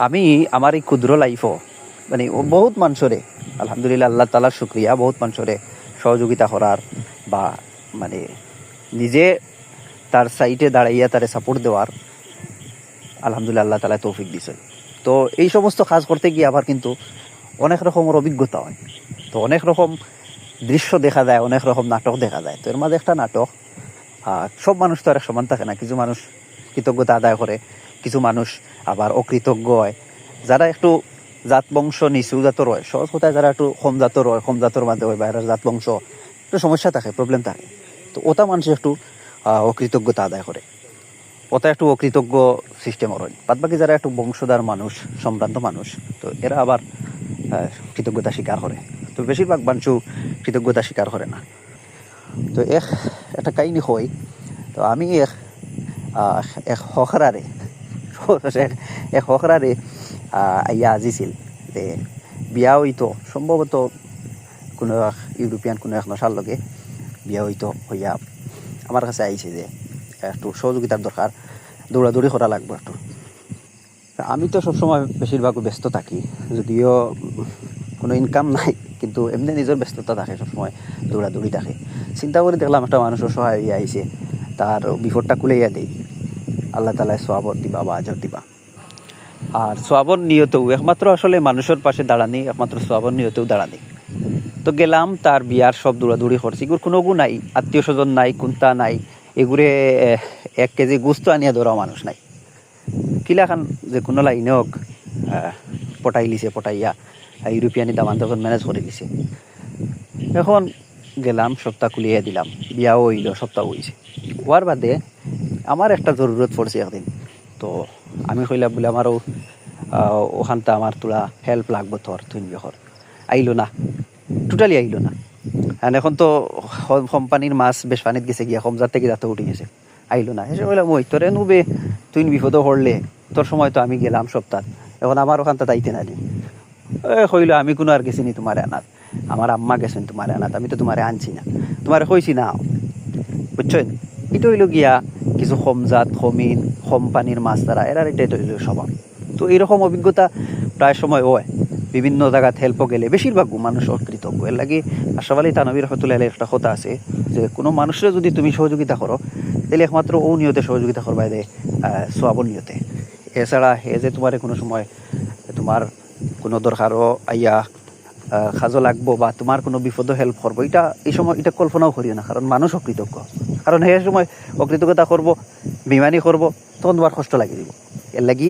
আমি আমার এই ক্ষুদ্র লাইফও মানে বহুত মানুষরে আলহামদুলিল্লাহ আল্লাহ তাআলার শুকরিয়া বহুত মানুষরে সহযোগিতা করার বা মানে নিজে তার সাইটে দাঁড়াইয়া তারে সাপোর্ট দেওয়ার আলহামদুলিল্লাহ আল্লাহ তাআলা তৌফিক দিয়েছে। তো এই সমস্ত কাজ করতে গিয়ে আবার কিন্তু অনেক রকমের অভিজ্ঞতা হয়, তো অনেক রকম দৃশ্য দেখা যায়, অনেক রকম নাটক দেখা যায়। তো এর মাঝে একটা নাটক, সব মানুষ তো আর সমান থাকে না, কিছু মানুষ কৃতজ্ঞতা আদায় করে, কিছু মানুষ আবার অকৃতজ্ঞ হয়। যারা একটু জাত বংশ নিচু জাতর হয়, সহজ কথায় যারা একটু কম জাতর হয়, কম জাতর মাঝে হয়, বাইরের জাত বংশ একটু সমস্যা থাকে, প্রবলেম থাকে, তো ওটা মানুষ একটু অকৃতজ্ঞতা আদায় করে, ওটা একটু অকৃতজ্ঞ সিস্টেমর হয়। বাদ বাকি যারা একটু বংশধার মানুষ, সম্ভ্রান্ত মানুষ, তো এরা আবার কৃতজ্ঞতা স্বীকার করে। তো বেশিরভাগ মানুষ কৃতজ্ঞতা স্বীকার করে না। তো একটা কাহিনী হয়। তো আমি এক হখরারে এক হখরারে আইয়া আজিছিল যে বিয়া হইতো, সম্ভবত কোনো ইউরোপিয়ান কোনো এক নশার লগে বিয়া হইয়া আমার কাছে আইছে যে একটু সহযোগিতার দরকার, দৌড়াদৌড়ি করা লাগবে একটু। আমি তো সবসময় বেশিরভাগ ব্যস্ত থাকি, যদিও কোনো ইনকাম নাই, কিন্তু এমনি নিজের ব্যস্ততা থাকে, সবসময় দৌড়াদৌড়ি থাকে। চিন্তা করে দেখলাম একটা মানুষের সহায় হইয়া আইছে, তার বিপদটা কুলাইয়া দেই, আল্লাহ তাআলা সওয়াবত দিবা বা আজর দিবা। আর সওয়াবর নিয়তেও একমাত্র আসলে মানুষের পাশে দাঁড়ানি, একমাত্র সওয়াবর নিয়তেও দাঁড়ানি। তো গেলাম, তার বিয়ার সব দৌড়াদৌড়ি করছি, এগুলো কোনো গু নাই, আত্মীয় স্বজন নাই, কুন্তা নাই, এগুলো 1 কেজি গুস্ত আনিয়া ধরা মানুষ নাই। কিলাখান যে কোনো লাইনে হোক পটাই লিছে, পটাইয়া ইউরোপিয়ানি দামান তখন ম্যানেজ করে দিছে। এখন গেলাম, সপ্তাহ খুলিয়ে দিলাম, বিয়াও হইল, সপ্তাহ হয়েছে। হওয়ার বাদে আমার একটা জরুরত পড়ছে একদিন। তো আমি কইলাম বলে আমারও ওখানটা আমার তোরা হেল্প লাগবো, তোর তুই বিহর আইলো না, টোটালি আইলো না। আর এখন তো কোম্পানির মাছ বেশ পানিত গেছে গিয়া, কম যাতে যাতে উঠে গেছে, আইলো না। হেসে বললাম ওই তোরে নুবে, তুই বিপদ হরলে, তোর সময় তো আমি গেলাম সপ্তাহ, এখন আমার ওখানটা দাইতে নালি। কইলো আমি কোনো আর গেছি নি তোমার আনাত, আমার আম্মা গেছেন তোমার আনাত, আমি তো তোমার আনছি না, তোমার কইছি না, বুঝছেন? এটা হইল গিয়া কিছু কমজাত, কমিন, কোম্পানির মাছ তারা, এরা এটাই হইল স্বভাব। তো এইরকম অভিজ্ঞতা প্রায় সময় হয়, বিভিন্ন জায়গাত হেল্প গেলে বেশিরভাগ মানুষ অকৃতজ্ঞ। এর লাগে আশরাফ আলী থানভী রহমাতুল্লাহ আলাইহির একটা কথা আছে যে কোনো মানুষের যদি তুমি সহযোগিতা করো, তাহলে একমাত্র ও নিয়তে সহযোগিতা করবা, যে সওয়াবর নিয়তে। এছাড়া হে যে তোমার কোনো সময় তোমার কোনো দরকারও আইয়া কাজও লাগবো বা তোমার কোনো বিপদও হেল্প করবো, এটা এই সময় এটা কল্পনাও করিও না, কারণ মানুষ অকৃতজ্ঞ। কারণ সেই সময় অকৃতজ্ঞতা করবো, বেইমানি করবো, তখন তোমার কষ্ট লাগিয়ে দিব। এর লাগি